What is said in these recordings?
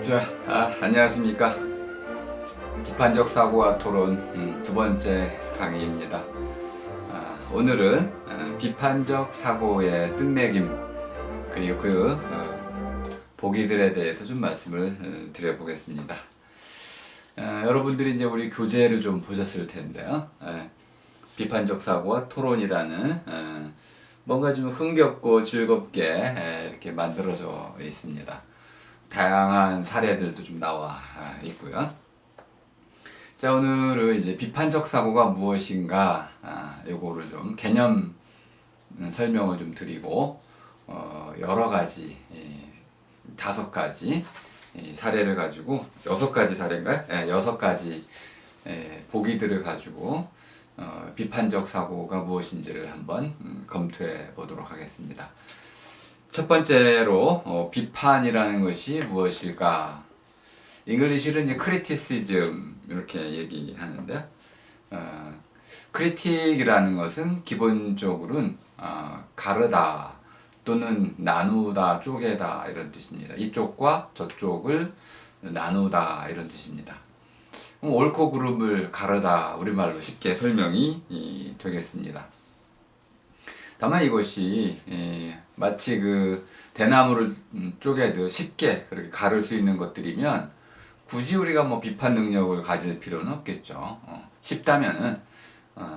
자, 안녕하십니까. 비판적 사고와 토론 두 번째 강의입니다. 오늘은 비판적 사고의 끝맺임 그리고 보기들에 대해서 좀 말씀을 드려보겠습니다. 여러분들이 이제 우리 교재를 좀 보셨을 텐데요. 비판적 사고와 토론이라는 뭔가 좀 흥겹고 즐겁게 이렇게 만들어져 있습니다. 다양한 사례들도 좀 나와 있고요. 자, 오늘은 이제 비판적 사고가 무엇인가, 요거를 좀 개념 설명을 좀 드리고, 여러 가지, 5가지 사례를 가지고, 6가지 사례인가요? 6가지 보기들을 가지고, 비판적 사고가 무엇인지를 한번 검토해 보도록 하겠습니다. 첫 번째로 비판이라는 것이 무엇일까? 잉글리시로 이제 criticism 이렇게 얘기하는데, critic이라는 것은 기본적으로는 가르다 또는 나누다, 쪼개다 이런 뜻입니다. 이쪽과 저쪽을 나누다 이런 뜻입니다. 옳고 그름을 가르다, 우리말로 쉽게 설명이 되겠습니다. 다만 이것이 마치 그 대나무를 쪼개듯 쉽게 그렇게 가를 수 있는 것들이면 굳이 우리가 뭐 비판 능력을 가질 필요는 없겠죠. 쉽다면은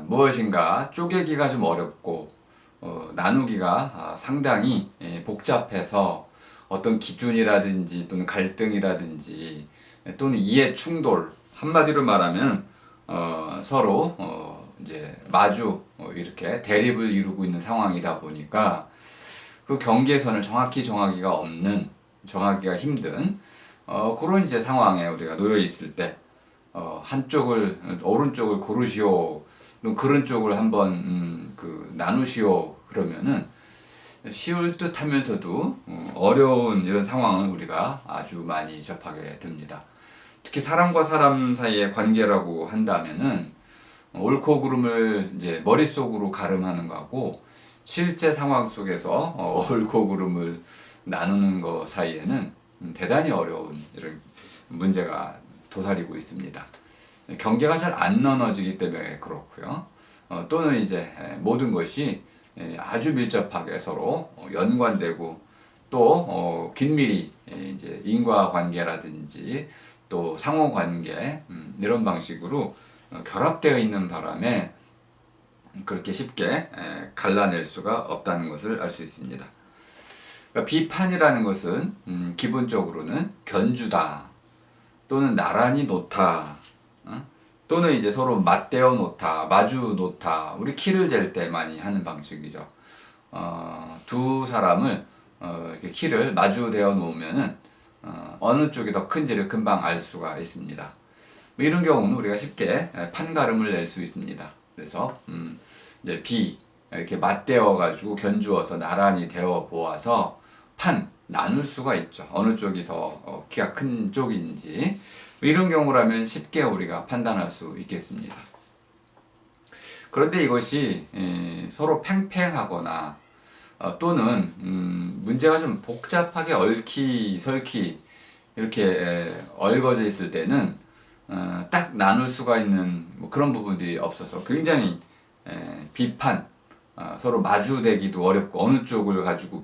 무엇인가 쪼개기가 좀 어렵고 나누기가 상당히 복잡해서 어떤 기준이라든지 또는 갈등이라든지 또는 이해 충돌, 한마디로 말하면 서로 이제 마주 이렇게 대립을 이루고 있는 상황이다 보니까 그 경계선을 정하기가 없는, 정하기가 힘든 그런 이제 상황에 우리가 놓여 있을 때 한쪽을 오른쪽을 고르시오, 그런 쪽을 한번 나누시오 그러면은 쉬울 듯 하면서도 어려운 이런 상황을 우리가 아주 많이 접하게 됩니다. 특히 사람과 사람 사이의 관계라고 한다면은 옳고 그름을 이제 머릿속으로 가름하는 거하고 실제 상황 속에서 옳고 그름을 나누는 것 사이에는 대단히 어려운 이런 문제가 도사리고 있습니다. 경계가 잘 안 나눠지기 때문에 그렇고요. 또는 이제 모든 것이 아주 밀접하게 서로 연관되고 또 긴밀히 이제 인과관계라든지 또 상호관계 이런 방식으로 결합되어 있는 바람에 그렇게 쉽게 갈라낼 수가 없다는 것을 알 수 있습니다. 그러니까 비판이라는 것은 기본적으로는 견주다 또는 나란히 놓다 또는 이제 서로 맞대어 놓다, 마주 놓다, 우리 키를 잴 때 많이 하는 방식이죠. 두 사람을 이렇게 키를 마주대어 놓으면은 어느 쪽이 더 큰지를 금방 알 수가 있습니다. 이런 경우는 우리가 쉽게 판가름을 낼 수 있습니다. 그래서 이제 비 이렇게 맞대어 가지고 견주어서 나란히 대어 보아서 나눌 수가 있죠. 어느 쪽이 더 키가 큰 쪽인지 이런 경우라면 쉽게 우리가 판단할 수 있겠습니다. 그런데 이것이 서로 팽팽하거나 또는 문제가 좀 복잡하게 얽히설키 이렇게 얽어져 있을 때는 딱 나눌 수가 있는 뭐 그런 부분들이 없어서 굉장히 비판, 서로 마주대기도 어렵고 어느 쪽을 가지고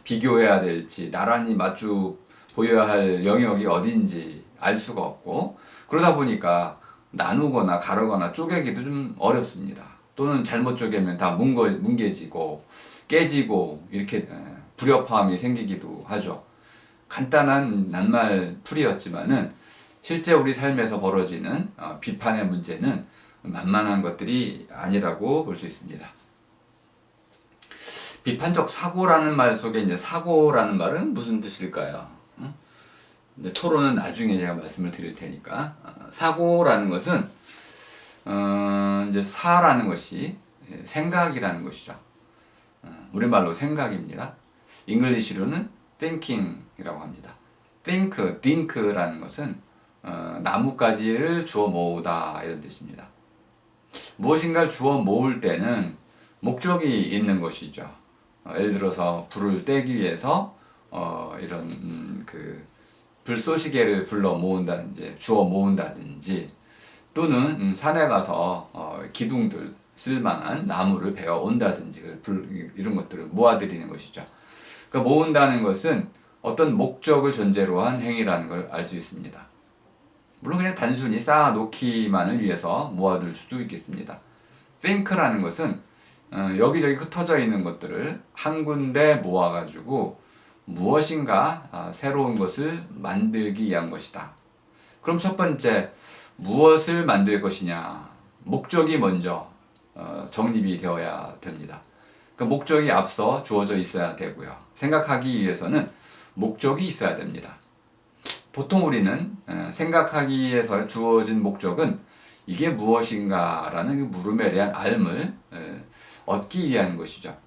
비교해야 될지 나란히 마주 보여야 할 영역이 어딘지 알 수가 없고 그러다 보니까 나누거나 가르거나 쪼개기도 좀 어렵습니다. 또는 잘못 쪼개면 다 뭉개지고 깨지고 이렇게 불협화음이 생기기도 하죠. 간단한 낱말 풀이였지만은 실제 우리 삶에서 벌어지는 비판의 문제는 만만한 것들이 아니라고 볼 수 있습니다. 비판적 사고라는 말 속에 이제 사고라는 말은 무슨 뜻일까요? 이제 토론은 나중에 제가 말씀을 드릴 테니까 사고라는 것은 이제 사라는 것이 생각이라는 것이죠. 우리말로 생각입니다. 잉글리시로는 thinking이라고 합니다. think라는 것은 나뭇가지를 주워 모으다 이런 뜻입니다. 무엇인가를 주워 모을 때는 목적이 있는 것이죠. 예를 들어서 불을 떼기 위해서 이런 불쏘시개를 불러 모은다든지 주워 모은다든지 또는 산에 가서 기둥들 쓸만한 나무를 베어 온다든지 이런 것들을 모아들이는 것이죠. 그러니까 모은다는 것은 어떤 목적을 전제로 한 행위라는 걸 알 수 있습니다. 물론 그냥 단순히 쌓아놓기만을 위해서 모아둘 수도 있겠습니다. think라는 것은 여기저기 흩어져 있는 것들을 한 군데 모아가지고 무엇인가 새로운 것을 만들기 위한 것이다. 그럼 첫 번째, 무엇을 만들 것이냐? 목적이 먼저 정립이 되어야 됩니다. 그 목적이 앞서 주어져 있어야 되고요. 생각하기 위해서는 목적이 있어야 됩니다. 보통 우리는 생각하기 위해서 주어진 목적은 이게 무엇인가 라는 물음에 대한 알을 얻기 위한 것이죠.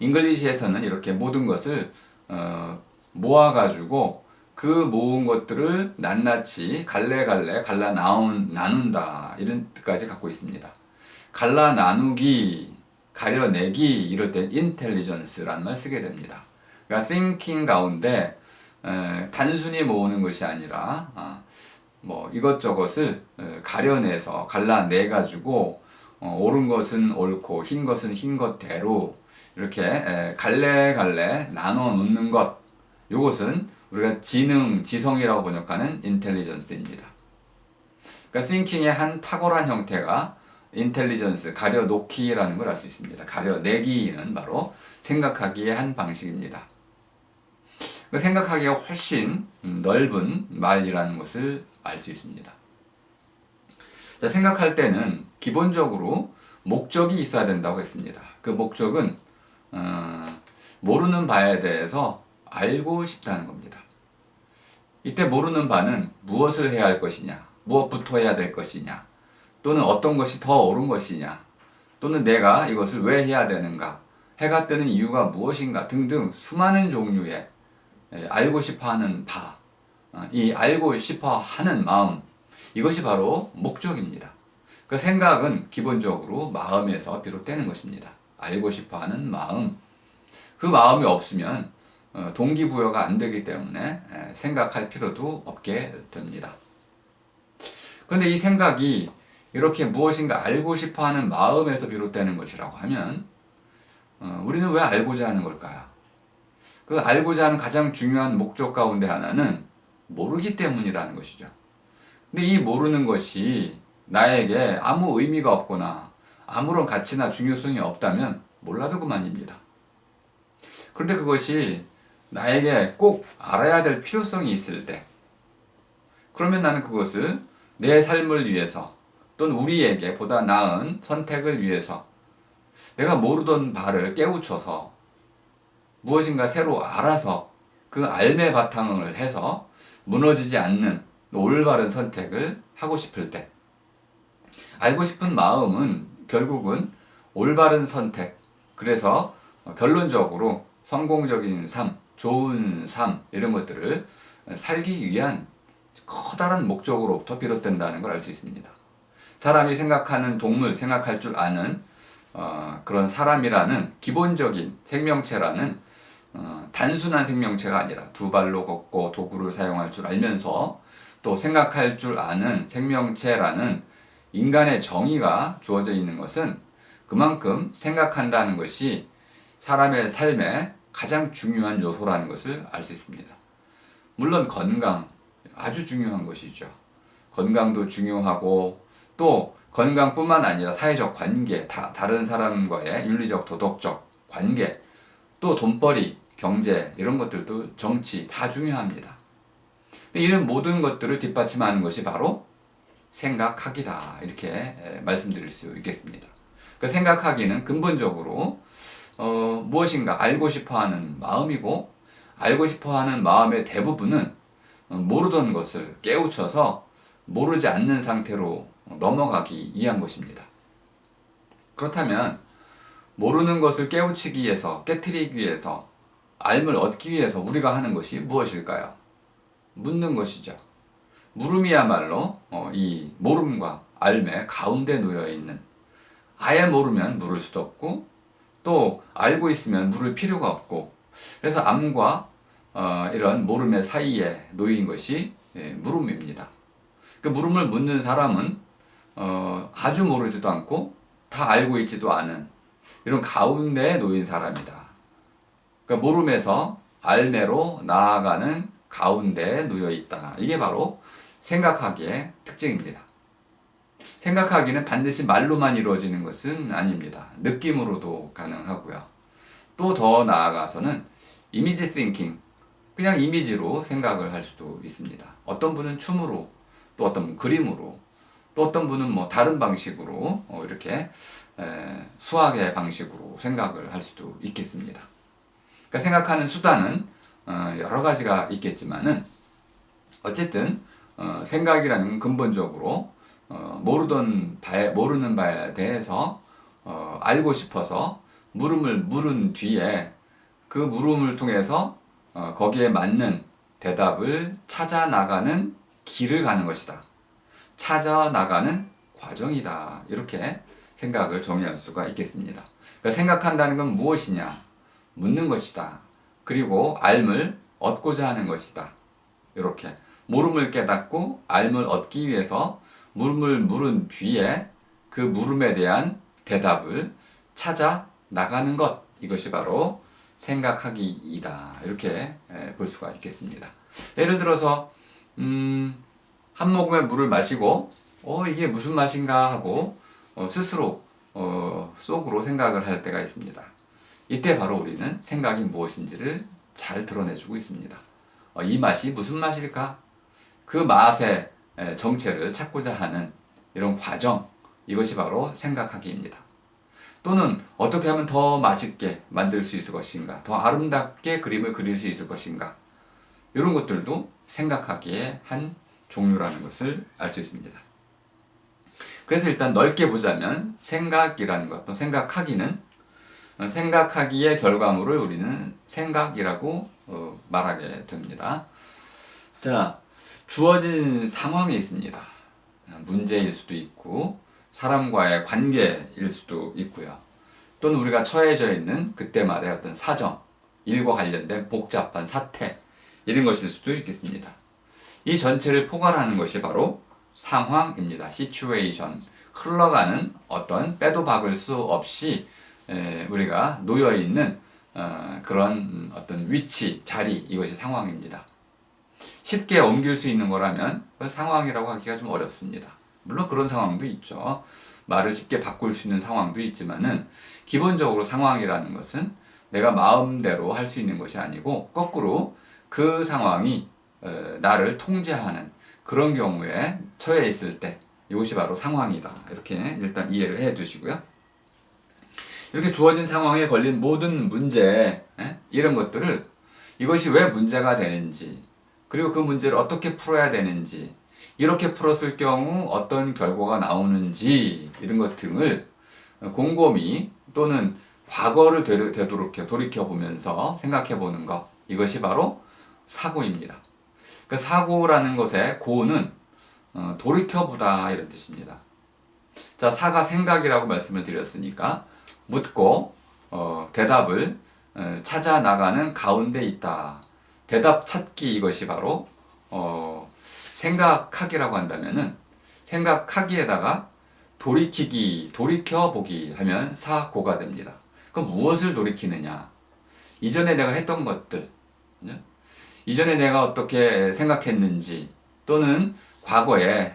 잉글리시에서는 이렇게 모든 것을 모아가지고 그 모은 것들을 낱낱이 갈래갈래 갈라 나눈다 이런 뜻까지 갖고 있습니다. 갈라 나누기, 가려내기 이럴 때 intelligence라는 말 쓰게 됩니다. 그러니까 thinking 가운데 단순히 모으는 것이 아니라 뭐 이것저것을 가려내서 갈라내가지고 옳은 것은 옳고 흰 것은 흰 것대로 이렇게 갈래갈래 나눠 놓는 것, 이것은 우리가 지성이라고 번역하는 intelligence입니다. 그러니까 thinking의 한 탁월한 형태가 intelligence, 가려놓기라는 걸 알 수 있습니다. 가려내기는 바로 생각하기의 한 방식입니다. 생각하기가 훨씬 넓은 말이라는 것을 알 수 있습니다. 자, 생각할 때는 기본적으로 목적이 있어야 된다고 했습니다. 그 목적은 모르는 바에 대해서 알고 싶다는 겁니다. 이때 모르는 바는 무엇을 해야 할 것이냐, 무엇부터 해야 될 것이냐, 또는 어떤 것이 더 옳은 것이냐, 또는 내가 이것을 왜 해야 되는가, 해가 뜨는 이유가 무엇인가 등등 수많은 종류의 알고 싶어하는 바, 이 알고 싶어하는 마음, 이것이 바로 목적입니다. 그 생각은 기본적으로 마음에서 비롯되는 것입니다. 알고 싶어하는 마음, 그 마음이 없으면 동기부여가 안 되기 때문에 생각할 필요도 없게 됩니다. 그런데 이 생각이 이렇게 무엇인가 알고 싶어하는 마음에서 비롯되는 것이라고 하면 우리는 왜 알고자 하는 걸까요? 그 알고자 하는 가장 중요한 목적 가운데 하나는 모르기 때문이라는 것이죠. 근데 이 모르는 것이 나에게 아무 의미가 없거나 아무런 가치나 중요성이 없다면 몰라도 그만입니다. 그런데 그것이 나에게 꼭 알아야 될 필요성이 있을 때, 그러면 나는 그것을 내 삶을 위해서 또는 우리에게 보다 나은 선택을 위해서 내가 모르던 바를 깨우쳐서 무엇인가 새로 알아서 그 알매 바탕을 해서 무너지지 않는 올바른 선택을 하고 싶을 때, 알고 싶은 마음은 결국은 올바른 선택, 그래서 결론적으로 성공적인 삶, 좋은 삶 이런 것들을 살기 위한 커다란 목적으로부터 비롯된다는 걸 알 수 있습니다. 사람이 생각하는 동물, 생각할 줄 아는 그런 사람이라는 기본적인 생명체라는 단순한 생명체가 아니라 두 발로 걷고 도구를 사용할 줄 알면서 또 생각할 줄 아는 생명체라는 인간의 정의가 주어져 있는 것은 그만큼 생각한다는 것이 사람의 삶에 가장 중요한 요소라는 것을 알 수 있습니다. 물론 건강 아주 중요한 것이죠. 건강도 중요하고 또 건강뿐만 아니라 사회적 관계, 다른 사람과의 윤리적 도덕적 관계, 또 돈벌이, 경제 이런 것들도 정치 다 중요합니다. 이런 모든 것들을 뒷받침하는 것이 바로 생각하기다 이렇게 말씀드릴 수 있겠습니다. 그러니까 생각하기는 근본적으로 무엇인가 알고 싶어하는 마음이고 알고 싶어하는 마음의 대부분은 모르던 것을 깨우쳐서 모르지 않는 상태로 넘어가기 위한 것입니다. 그렇다면 모르는 것을 깨우치기 위해서, 깨트리기 위해서, 알을 얻기 위해서 우리가 하는 것이 무엇일까요? 묻는 것이죠. 물음이야말로 이 모름과 알매 가운데 놓여 있는, 아예 모르면 물을 수도 없고 또 알고 있으면 물을 필요가 없고, 그래서 암과 이런 모름의 사이에 놓인 것이 물음입니다. 그 물음을 묻는 사람은 아주 모르지도 않고 다 알고 있지도 않은 이런 가운데에 놓인 사람이다. 그러니까 모름에서 알매로 나아가는 가운데에 놓여 있다. 이게 바로 생각하기의 특징입니다. 생각하기는 반드시 말로만 이루어지는 것은 아닙니다. 느낌으로도 가능하고요. 또 더 나아가서는 이미지 띵킹, 그냥 이미지로 생각을 할 수도 있습니다. 어떤 분은 춤으로, 또 어떤 분은 그림으로, 또 어떤 분은 뭐 다른 방식으로 이렇게 수학의 방식으로 생각을 할 수도 있겠습니다. 그러니까 생각하는 수단은 여러 가지가 있겠지만은 어쨌든 생각이라는 건 근본적으로 모르는 바에 대해서 알고 싶어서 물음을 물은 뒤에 그 물음을 통해서 거기에 맞는 대답을 찾아 나가는 길을 가는 것이다. 찾아 나가는 과정이다. 이렇게 생각을 정의할 수가 있겠습니다. 그러니까 생각한다는 건 무엇이냐? 묻는 것이다. 그리고 알을 얻고자 하는 것이다. 이렇게 모름을 깨닫고 알을 얻기 위해서 물음을 물은 뒤에 그 물음에 대한 대답을 찾아 나가는 것, 이것이 바로 생각하기이다. 이렇게 볼 수가 있겠습니다. 예를 들어서 한 모금의 물을 마시고 이게 무슨 맛인가 하고 스스로 속으로 생각을 할 때가 있습니다. 이때 바로 우리는 생각이 무엇인지를 잘 드러내주고 있습니다. 이 맛이 무슨 맛일까? 그 맛의 정체를 찾고자 하는 이런 과정, 이것이 바로 생각하기입니다. 또는 어떻게 하면 더 맛있게 만들 수 있을 것인가, 더 아름답게 그림을 그릴 수 있을 것인가, 이런 것들도 생각하기의 한 종류라는 것을 알 수 있습니다. 그래서 일단 넓게 보자면 생각이라는 것, 또 생각하기는 생각하기의 결과물을 우리는 생각이라고 말하게 됩니다. 자, 주어진 상황이 있습니다. 문제일 수도 있고 사람과의 관계일 수도 있고요. 또는 우리가 처해져 있는 그때마다의 어떤 사정, 일과 관련된 복잡한 사태, 이런 것일 수도 있겠습니다. 이 전체를 포괄하는 것이 바로 상황입니다. 시츄에이션, 흘러가는 어떤 빼도 박을 수 없이 우리가 놓여있는 그런 어떤 위치, 자리, 이것이 상황입니다. 쉽게 옮길 수 있는 거라면 상황이라고 하기가 좀 어렵습니다. 물론 그런 상황도 있죠. 말을 쉽게 바꿀 수 있는 상황도 있지만은 기본적으로 상황이라는 것은 내가 마음대로 할 수 있는 것이 아니고 거꾸로 그 상황이 나를 통제하는 그런 경우에 처해 있을 때 이것이 바로 상황이다. 이렇게 일단 이해를 해 두시고요. 이렇게 주어진 상황에 걸린 모든 문제, 이런 것들을 이것이 왜 문제가 되는지, 그리고 그 문제를 어떻게 풀어야 되는지, 이렇게 풀었을 경우 어떤 결과가 나오는지, 이런 것 등을 곰곰이 또는 과거를 돌이켜보면서 생각해보는 것, 이것이 바로 사고입니다. 그러니까 사고라는 것의 고는 돌이켜보다, 이런 뜻입니다. 자, 사가 생각이라고 말씀을 드렸으니까 묻고 대답을 찾아 나가는 가운데 있다. 대답 찾기, 이것이 바로 생각하기라고 한다면은 생각하기에다가 돌이키기, 돌이켜보기 하면 사고가 됩니다. 그럼 무엇을 돌이키느냐? 이전에 내가 했던 것들, 이전에 내가 어떻게 생각했는지, 또는 과거에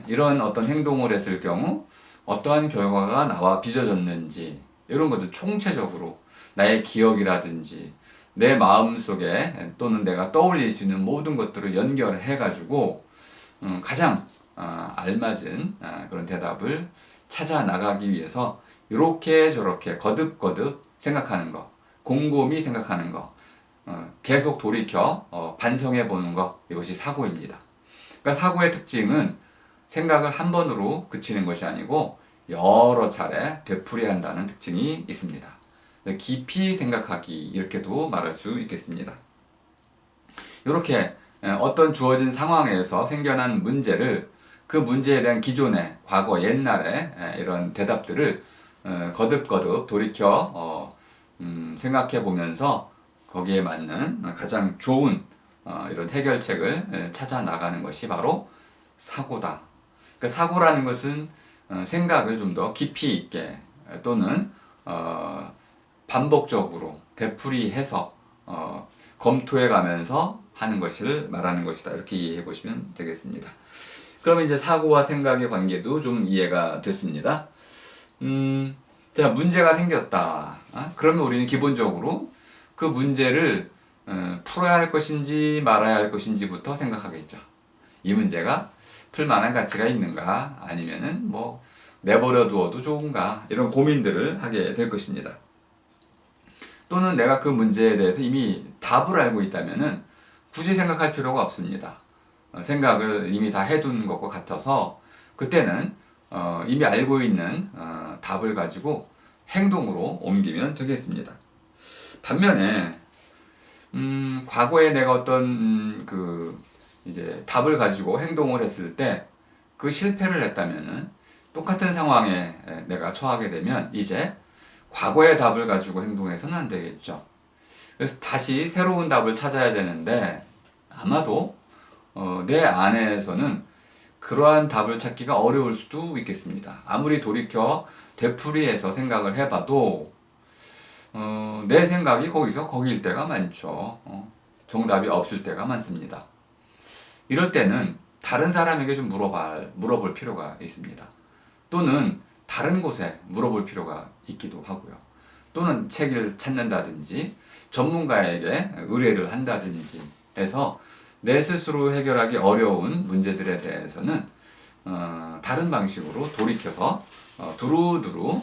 이런 어떤 행동을 했을 경우 어떠한 결과가 나와 빚어졌는지, 이런 것들 총체적으로 나의 기억이라든지 내 마음속에 또는 내가 떠올릴 수 있는 모든 것들을 연결해 가지고 가장 알맞은 그런 대답을 찾아 나가기 위해서 이렇게 저렇게 거듭거듭 생각하는 것, 곰곰이 생각하는 것, 계속 돌이켜 반성해 보는 것, 이것이 사고입니다. 그러니까 사고의 특징은 생각을 한 번으로 그치는 것이 아니고 여러 차례 되풀이한다는 특징이 있습니다. 깊이 생각하기, 이렇게도 말할 수 있겠습니다. 이렇게 어떤 주어진 상황에서 생겨난 문제를, 그 문제에 대한 기존의 과거 옛날에 이런 대답들을 거듭거듭 돌이켜 생각해 보면서 거기에 맞는 가장 좋은 이런 해결책을 찾아 나가는 것이 바로 사고다. 그러니까 사고라는 것은 생각을 좀 더 깊이 있게 또는 반복적으로 되풀이해서 검토해 가면서 하는 것을 말하는 것이다. 이렇게 이해해 보시면 되겠습니다. 그러면 이제 사고와 생각의 관계도 좀 이해가 됐습니다. 자, 문제가 생겼다. 그러면 우리는 기본적으로 그 문제를 풀어야 할 것인지 말아야 할 것인지부터 생각하겠죠. 이 문제가 풀만한 가치가 있는가, 아니면은 뭐 내버려 두어도 좋은가, 이런 고민들을 하게 될 것입니다. 또는 내가 그 문제에 대해서 이미 답을 알고 있다면은 굳이 생각할 필요가 없습니다. 생각을 이미 다 해둔 것과 같아서 그때는 이미 알고 있는 답을 가지고 행동으로 옮기면 되겠습니다. 반면에 과거에 내가 어떤 이제 답을 가지고 행동을 했을 때 그 실패를 했다면은 똑같은 상황에 내가 처하게 되면 이제 과거의 답을 가지고 행동해서는 안 되겠죠. 그래서 다시 새로운 답을 찾아야 되는데 아마도 내 안에서는 그러한 답을 찾기가 어려울 수도 있겠습니다. 아무리 돌이켜 되풀이해서 생각을 해봐도 내 생각이 거기일 때가 많죠. 정답이 없을 때가 많습니다. 이럴 때는 다른 사람에게 좀 물어볼 필요가 있습니다. 또는 다른 곳에 물어볼 필요가 있기도 하고요. 또는 책을 찾는다든지 전문가에게 의뢰를 한다든지 해서 내 스스로 해결하기 어려운 문제들에 대해서는 다른 방식으로 돌이켜서 두루두루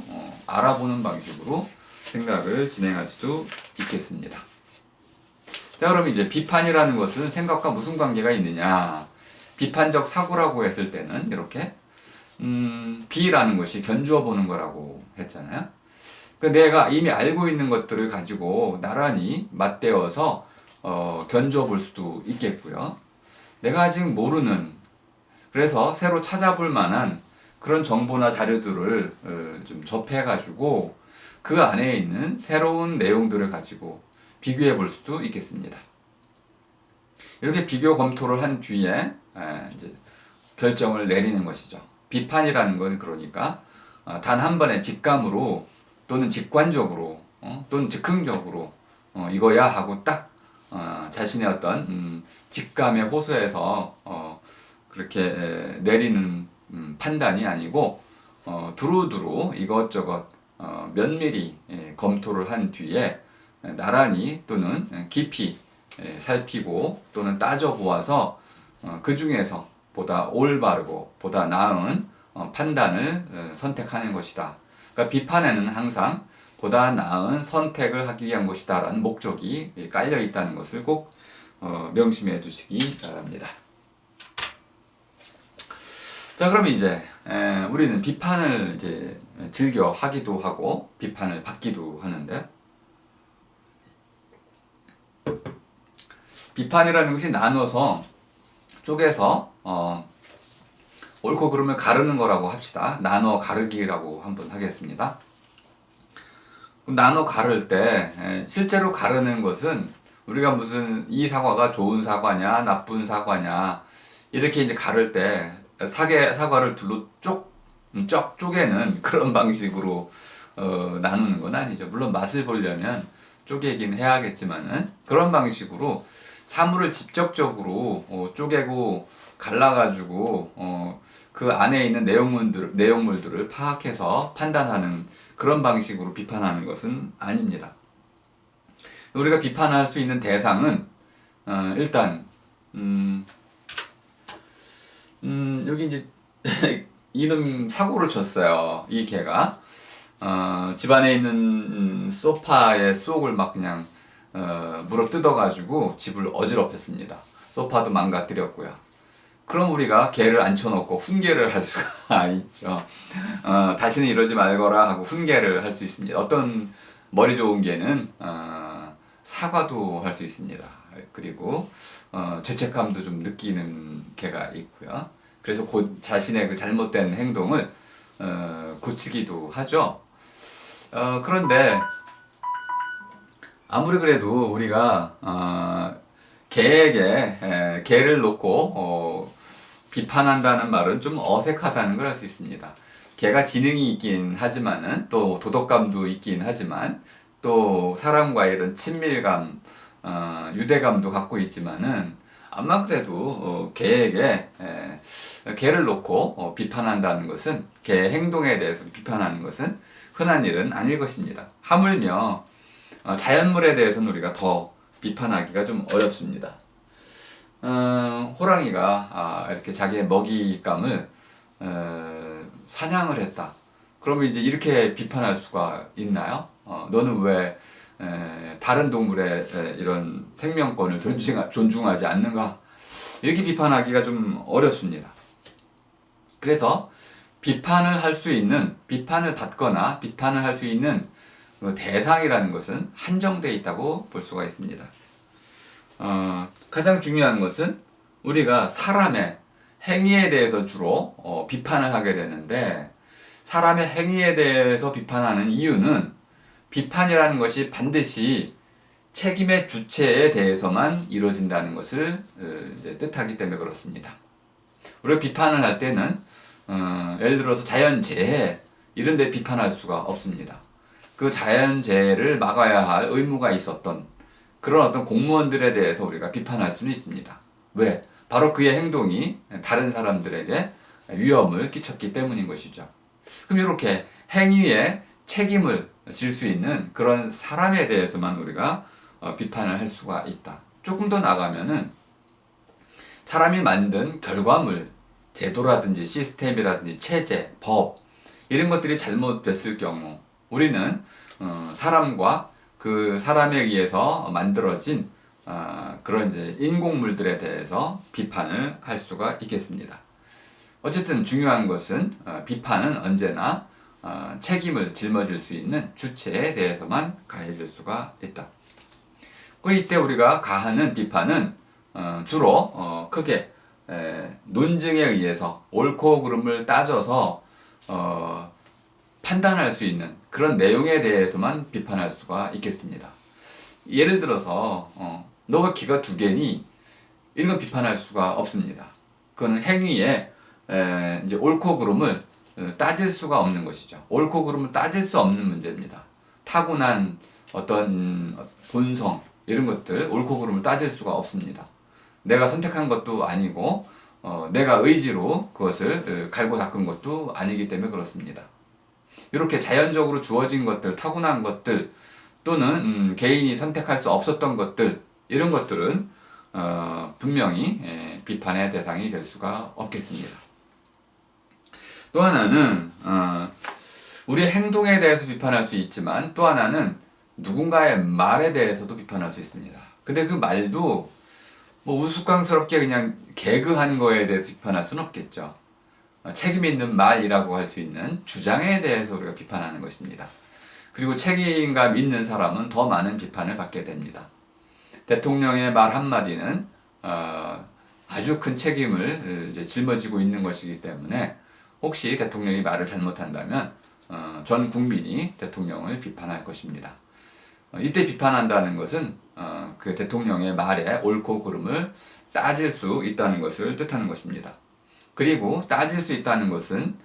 알아보는 방식으로 생각을 진행할 수도 있겠습니다. 자, 그럼 이제 비판이라는 것은 생각과 무슨 관계가 있느냐? 비판적 사고라고 했을 때는 이렇게 비라는 것이 견주어 보는 거라고 했잖아요. 그러니까 내가 이미 알고 있는 것들을 가지고 나란히 맞대어서 견주어 볼 수도 있겠고요. 내가 아직 모르는, 그래서 새로 찾아볼 만한 그런 정보나 자료들을 좀 접해가지고 그 안에 있는 새로운 내용들을 가지고 비교해 볼 수도 있겠습니다. 이렇게 비교 검토를 한 뒤에 이제 결정을 내리는 것이죠. 비판이라는 건 그러니까 단 한 번의 직감으로 또는 직관적으로 또는 즉흥적으로 이거야 하고 딱 자신의 어떤 직감에 호소해서 그렇게 내리는 판단이 아니고 두루두루 이것저것 면밀히 검토를 한 뒤에 나란히 또는 깊이 살피고 또는 따져보아서 그 중에서 보다 올바르고 보다 나은 판단을 선택하는 것이다. 그러니까 비판에는 항상 보다 나은 선택을 하기 위한 것이다 라는 목적이 깔려 있다는 것을 꼭 명심해 두시기 바랍니다. 자, 그럼 이제 우리는 비판을 이제 즐겨 하기도 하고 비판을 받기도 하는데, 비판이라는 것이 나눠서 쪼개서 옳고 그름을 가르는 거라고 합시다. 나눠 가르기라고 한번 하겠습니다. 나눠 가를 때 실제로 가르는 것은 우리가 무슨 이 사과가 좋은 사과냐 나쁜 사과냐 이렇게 이제 가를 때 사과를 둘로 쪼개는 그런 방식으로 나누는 건 아니죠. 물론 맛을 보려면 쪼개긴 해야겠지만은 그런 방식으로 사물을 직접적으로 쪼개고 갈라가지고 그 안에 있는 내용물들을 파악해서 판단하는 그런 방식으로 비판하는 것은 아닙니다. 우리가 비판할 수 있는 대상은 일단 여기 이제 이놈 사고를 쳤어요. 이 개가 집안에 있는 소파의 속을 막 그냥 물어 뜯어가지고 집을 어지럽혔습니다. 소파도 망가뜨렸고요. 그럼 우리가 개를 앉혀놓고 훈계를 할 수가 있죠. 다시는 이러지 말거라 하고 훈계를 할 수 있습니다. 어떤 머리 좋은 개는 사과도 할 수 있습니다. 그리고 죄책감도 좀 느끼는 개가 있고요. 그래서 자신의 그 잘못된 행동을 고치기도 하죠. 그런데 아무리 그래도 우리가 개에게 개를 놓고 비판한다는 말은 좀 어색하다는 걸 알 수 있습니다. 개가 지능이 있긴 하지만은 또 도덕감도 있긴 하지만 또 사람과의 이런 친밀감, 유대감도 갖고 있지만은 아마 그래도 개에게 개를 놓고 비판한다는 것은 개 행동에 대해서 비판하는 것은 흔한 일은 아닐 것입니다. 하물며 자연물에 대해서는 우리가 더 비판하기가 좀 어렵습니다. 호랑이가 이렇게 자기의 먹잇감을 사냥을 했다. 그러면 이제 이렇게 비판할 수가 있나요? 너는 왜 다른 동물의 이런 생명권을 존중하지 않는가? 이렇게 비판하기가 좀 어렵습니다. 그래서 비판을 할 수 있는, 비판을 받거나 비판을 할 수 있는 대상이라는 것은 한정되어 있다고 볼 수가 있습니다. 가장 중요한 것은 우리가 사람의 행위에 대해서 주로 비판을 하게 되는데, 사람의 행위에 대해서 비판하는 이유는 비판이라는 것이 반드시 책임의 주체에 대해서만 이루어진다는 것을 이제 뜻하기 때문에 그렇습니다. 우리가 비판을 할 때는 예를 들어서 자연재해 이런 데 비판할 수가 없습니다. 그 자연재해를 막아야 할 의무가 있었던 그런 어떤 공무원들에 대해서 우리가 비판할 수는 있습니다. 왜? 바로 그의 행동이 다른 사람들에게 위험을 끼쳤기 때문인 것이죠. 그럼 이렇게 행위에 책임을 질 수 있는 그런 사람에 대해서만 우리가 비판을 할 수가 있다. 조금 더 나가면은 사람이 만든 결과물, 제도라든지 시스템이라든지 체제, 법 이런 것들이 잘못됐을 경우 우리는 사람과 그 사람에 의해서 만들어진 그런 이제 인공물들에 대해서 비판을 할 수가 있겠습니다. 어쨌든 중요한 것은 비판은 언제나 책임을 짊어질 수 있는 주체에 대해서만 가해질 수가 있다. 이때 우리가 가하는 비판은 주로 크게 논증에 의해서 옳고 그름을 따져서 판단할 수 있는 그런 내용에 대해서만 비판할 수가 있겠습니다. 예를 들어서 너가 귀가 두 개니 이런 건 비판할 수가 없습니다. 그건 행위에 이제 옳고 그름을 따질 수가 없는 것이죠. 옳고 그름을 따질 수 없는 문제입니다. 타고난 어떤 본성 이런 것들 옳고 그름을 따질 수가 없습니다. 내가 선택한 것도 아니고 내가 의지로 그것을 갈고 닦은 것도 아니기 때문에 그렇습니다. 이렇게 자연적으로 주어진 것들, 타고난 것들 또는 개인이 선택할 수 없었던 것들 이런 것들은 분명히 비판의 대상이 될 수가 없겠습니다. 또 하나는 우리의 행동에 대해서 비판할 수 있지만 또 하나는 누군가의 말에 대해서도 비판할 수 있습니다. 근데 그 말도 뭐 우스꽝스럽게 그냥 개그한 거에 대해서 비판할 수는 없겠죠. 책임 있는 말이라고 할 수 있는 주장에 대해서 우리가 비판하는 것입니다. 그리고 책임감 있는 사람은 더 많은 비판을 받게 됩니다. 대통령의 말 한마디는 아주 큰 책임을 이제 짊어지고 있는 것이기 때문에 혹시 대통령이 말을 잘못한다면 전 국민이 대통령을 비판할 것입니다. 이때 비판한다는 것은 그 대통령의 말에 옳고 그름을 따질 수 있다는 것을 뜻하는 것입니다. 그리고 따질 수 있다는 것은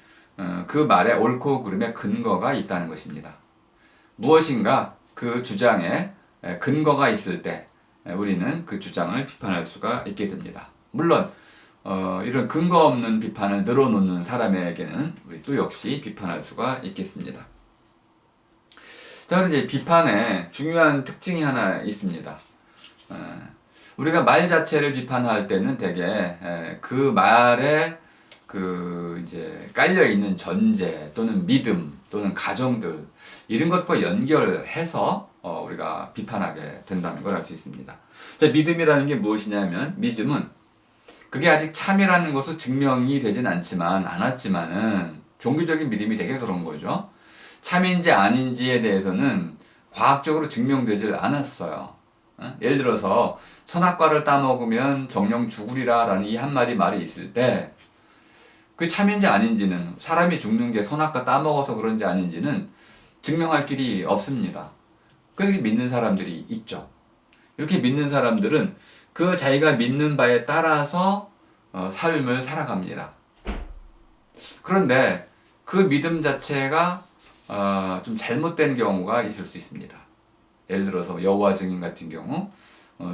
그 말에 옳고 그름의 근거가 있다는 것입니다. 무엇인가 그 주장에 근거가 있을 때 우리는 그 주장을 비판할 수가 있게 됩니다. 물론 이런 근거 없는 비판을 늘어놓는 사람에게는 우리 또 역시 비판할 수가 있겠습니다. 자, 이제 비판에 중요한 특징이 하나 있습니다. 우리가 말 자체를 비판할 때는 대개 그 말에 그 이제 깔려 있는 전제 또는 믿음 또는 가정들 이런 것과 연결해서 우리가 비판하게 된다는 걸 알 수 있습니다. 자, 믿음이라는 게 무엇이냐면 믿음은 그게 아직 참이라는 것은 증명이 되진 않았지만은 종교적인 믿음이 되게 그런 거죠. 참인지 아닌지에 대해서는 과학적으로 증명되질 않았어요. 예를 들어서 선악과를 따먹으면 정령 죽으리라 라는 이 한마디 말이 있을 때 그게 참인지 아닌지는 사람이 죽는 게 선악과 따먹어서 그런지 아닌지는 증명할 길이 없습니다. 그렇게 믿는 사람들이 있죠. 이렇게 믿는 사람들은 그 자기가 믿는 바에 따라서 삶을 살아갑니다. 그런데 그 믿음 자체가 좀 잘못된 경우가 있을 수 있습니다. 예를 들어서 여호와 증인 같은 경우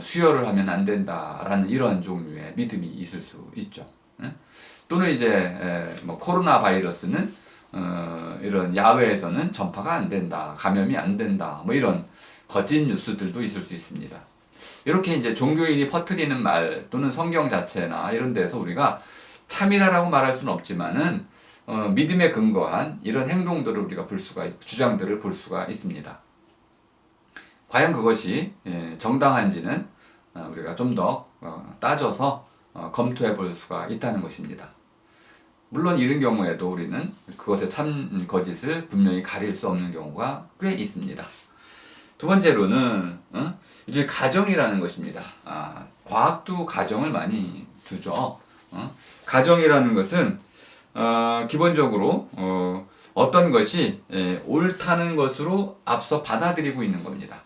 수혈을 하면 안 된다라는 이런 종류의 믿음이 있을 수 있죠. 또는 이제 뭐 코로나 바이러스는 이런 야외에서는 전파가 안 된다, 감염이 안 된다, 뭐 이런 거짓 뉴스들도 있을 수 있습니다. 이렇게 이제 종교인이 퍼뜨리는 말 또는 성경 자체나 이런 데서 우리가 참이다라고 말할 수는 없지만은 믿음에 근거한 이런 행동들을 우리가 주장들을 볼 수가 있습니다. 과연 그것이 정당한지는 우리가 좀 더 따져서 검토해 볼 수가 있다는 것입니다. 물론 이런 경우에도 우리는 그것의 참 거짓을 분명히 가릴 수 없는 경우가 꽤 있습니다. 두 번째로는 이제 가정이라는 것입니다. 과학도 가정을 많이 두죠. 가정이라는 것은 기본적으로 어떤 것이 옳다는 것으로 앞서 받아들이고 있는 겁니다.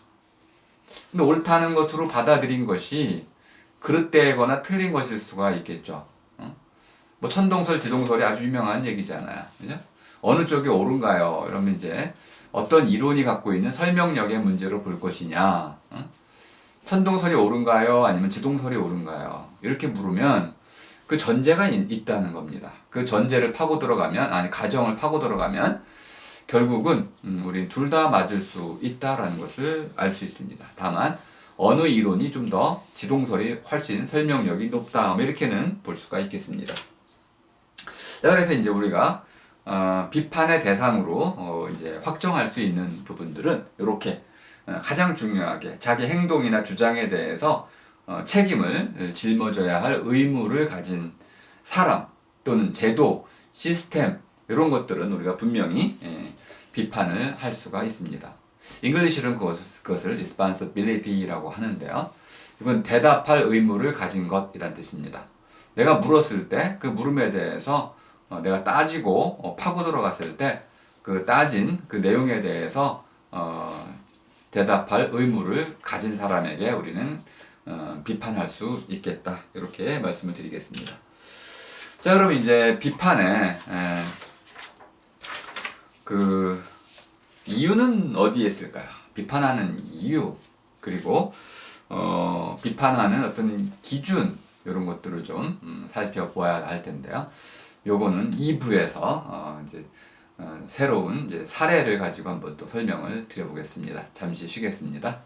근데 옳다는 것으로 받아들인 것이 그릇되거나 틀린 것일 수가 있겠죠. 뭐 천동설, 지동설이 아주 유명한 얘기잖아요. 그죠? 어느 쪽이 옳은가요? 이러면 이제 어떤 이론이 갖고 있는 설명력의 문제로 볼 것이냐. 천동설이 옳은가요? 아니면 지동설이 옳은가요? 이렇게 물으면 그 전제가 있다는 겁니다. 그 전제를 파고 들어가면, 가정을 파고 들어가면 결국은 우린 둘 다 맞을 수 있다라는 것을 알 수 있습니다. 다만 어느 이론이 좀 더 지동설이 훨씬 설명력이 높다, 뭐 이렇게는 볼 수가 있겠습니다. 자, 그래서 이제 우리가 비판의 대상으로 이제 확정할 수 있는 부분들은 이렇게 가장 중요하게 자기 행동이나 주장에 대해서 책임을 짊어져야 할 의무를 가진 사람 또는 제도, 시스템 이런 것들은 우리가 분명히 비판을 할 수가 있습니다. 잉글리시로는 그것을 responsibility라고 하는데요. 이건 대답할 의무를 가진 것이란 뜻입니다. 내가 물었을 때 그 물음에 대해서 내가 따지고 파고 들어갔을 때 그 따진 그 내용에 대해서 대답할 의무를 가진 사람에게 우리는 비판할 수 있겠다, 이렇게 말씀을 드리겠습니다. 자, 그럼 이제 비판의 그 이유는 어디에 있을까요? 비판하는 이유, 그리고 비판하는 어떤 기준, 이런 것들을 좀 살펴보아야 할 텐데요. 요거는 2부에서 이제 새로운 이제 사례를 가지고 한번 또 설명을 드려보겠습니다. 잠시 쉬겠습니다.